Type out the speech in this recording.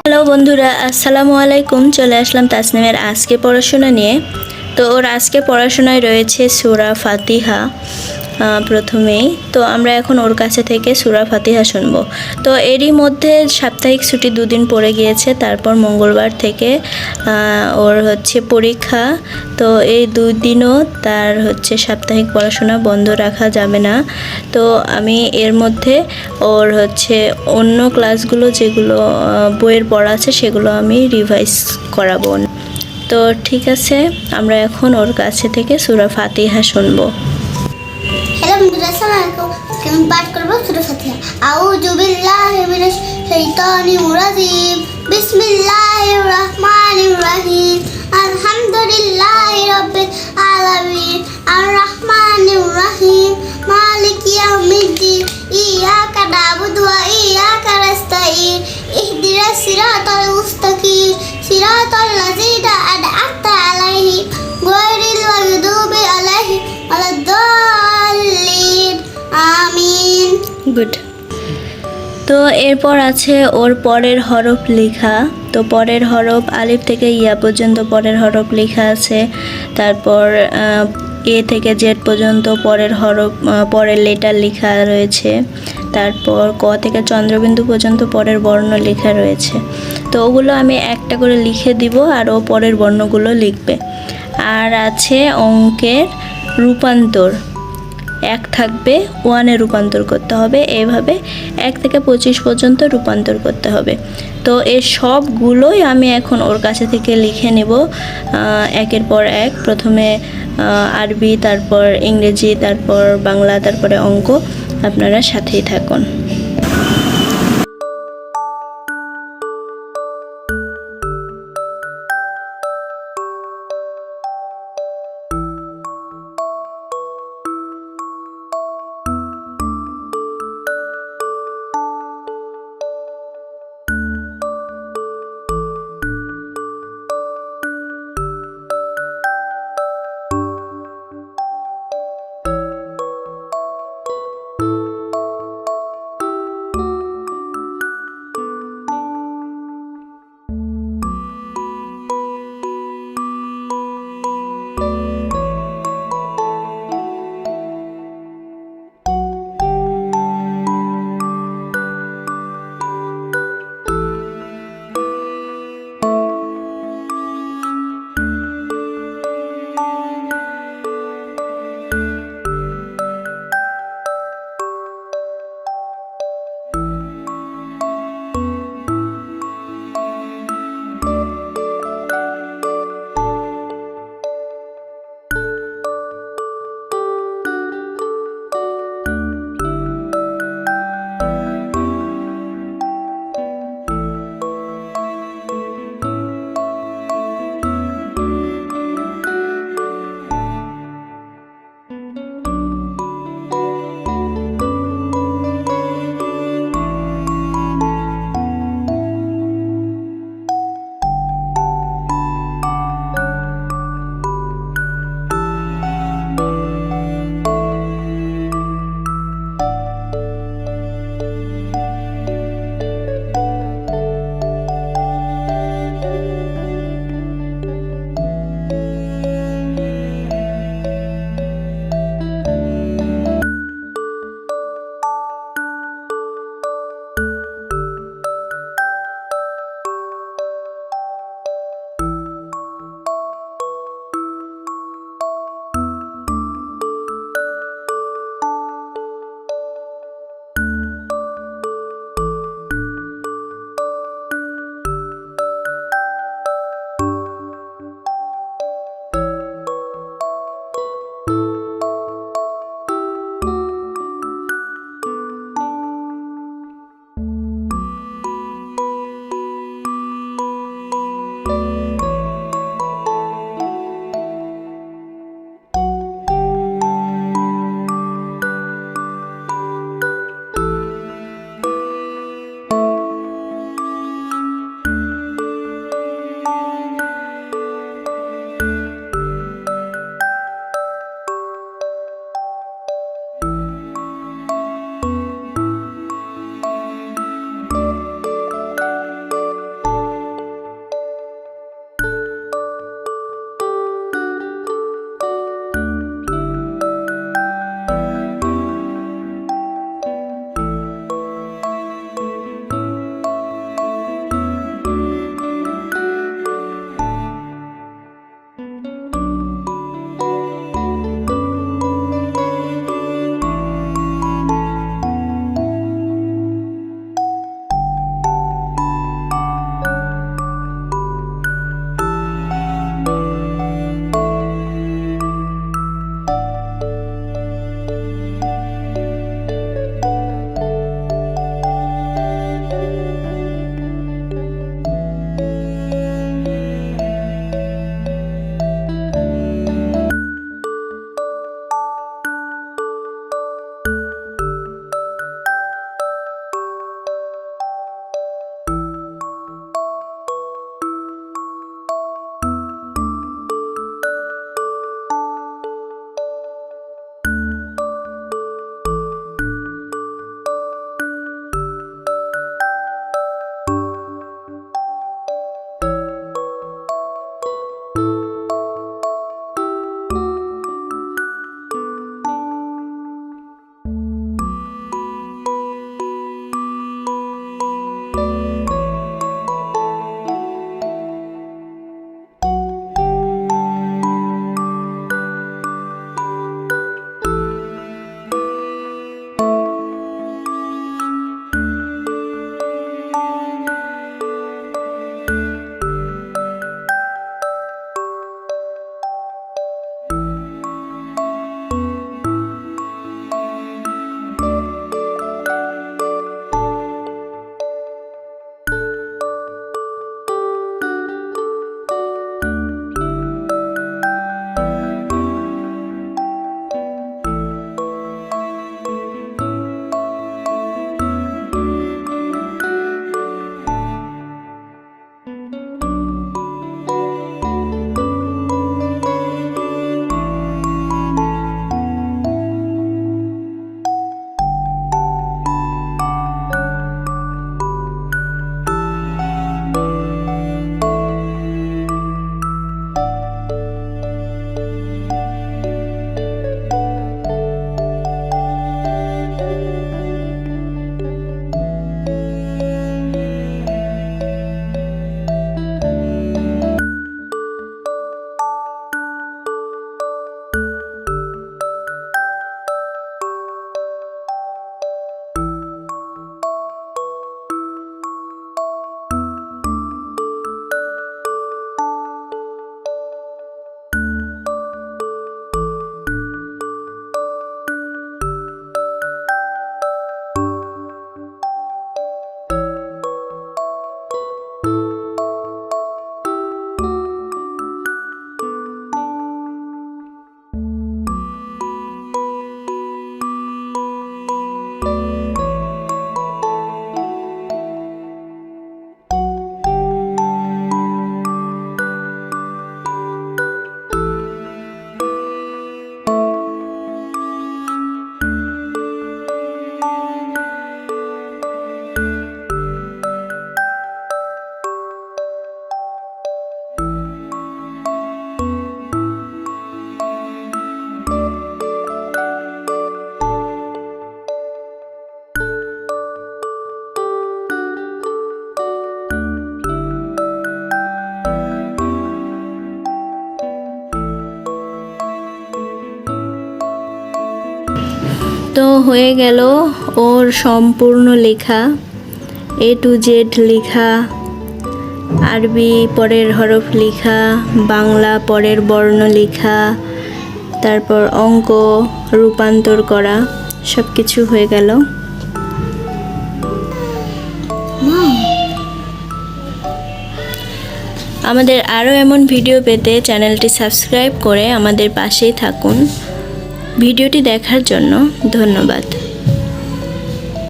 Hello বন্ধুরা, আসসালামু আলাইকুম। চলে আসলাম তাসনিমের আজকে পড়াশোনা নিয়ে। তো ওর আজকে পড়াশোনায় রয়েছে সূরা ফাতিহা প্রথমেই। তো আমরা এখন ওর কাছে থেকে সূরা ফাতিহা শুনবো। তো এরই মধ্যে সাপ্তাহিক ছুটি দুদিন পড়ে গিয়েছে, তারপর মঙ্গলবার থেকে ওর হচ্ছে পরীক্ষা। তো এই দুদিনও তার হচ্ছে সাপ্তাহিক পড়াশোনা বন্ধ রাখা যাবে না। তো আমি এর মধ্যে ওর হচ্ছে অন্য ক্লাসগুলো যেগুলো বইয়ের পড়া আছে সেগুলো আমি রিভাইজ করাবো। তো ঠিক আছে, আমরা এখন ওর কাছে থেকে সূরা ফাতিহা শুনবো। হ্যালো বন্ধুরা, আসসালামু আলাইকুম। আমি পাঠ করব সূরা ফাতিহা। আউযু বিল্লাহি মিনাশ শাইতানির রাজিম। বিসমিল্লাহির রহমানির রহিম। আলহামদুলিল্লাহি রাব্বিল আলামিন। আর রহমানির রহিম। মালিকি ইয়াউমিদ্দিন। ইয়াকা না'বুদু ওয়া ইয়াকা নাস্তাঈন। ইহদিনাস সিরাতাল মুস্তাকিম। সিরাতাল লাযীনা আন'আমতা আলাইহিম গায়রিল মাগদুবি আলাইহিম ওয়ালাদ-দাল্লিন। আমিন। গুড। তো এরপর আছে ওর পরের হরফ লেখা। তো পরের হরফ আলিফ থেকে ইয়া পর্যন্ত পরের হরফ লেখা আছে। তারপর এ থেকে জেড পর্যন্ত পরের হরফ পরের লেটার লেখা রয়েছে। তারপর ক থেকে চন্দ্রবিন্দু পর্যন্ত পরের বর্ণ লেখা রয়েছে। তো ওগুলো আমি একটা করে লিখে দিব আর ও পরের বর্ণগুলো লিখবে। আর আছে অঙ্কের রূপান্তর। 1 থাকবে 1-এ রূপান্তর করতে হবে, এইভাবে 1 থেকে 25 পর্যন্ত রূপান্তর করতে হবে। তো এই সবগুলোই আমি এখন ওর কাছে থেকে লিখে নেব একের পর এক। প্রথমে আরবি, তারপর ইংরেজি, তারপর বাংলা, তারপরে অঙ্ক। আপনারা সাথেই থাকুন। তো হয়ে গেল ওর সম্পূর্ণ লেখা, A to Z লেখা, আরবি পরের হরফ লেখা, বাংলা পরের বর্ণ লেখা, তারপর অঙ্ক রূপান্তর করা, সব কিছু হয়ে গেল। আমাদের আরও এমন ভিডিও পেতে চ্যানেলটি সাবস্ক্রাইব করে আমাদের পাশেই থাকুন। ভিডিওটি দেখার জন্য ধন্যবাদ।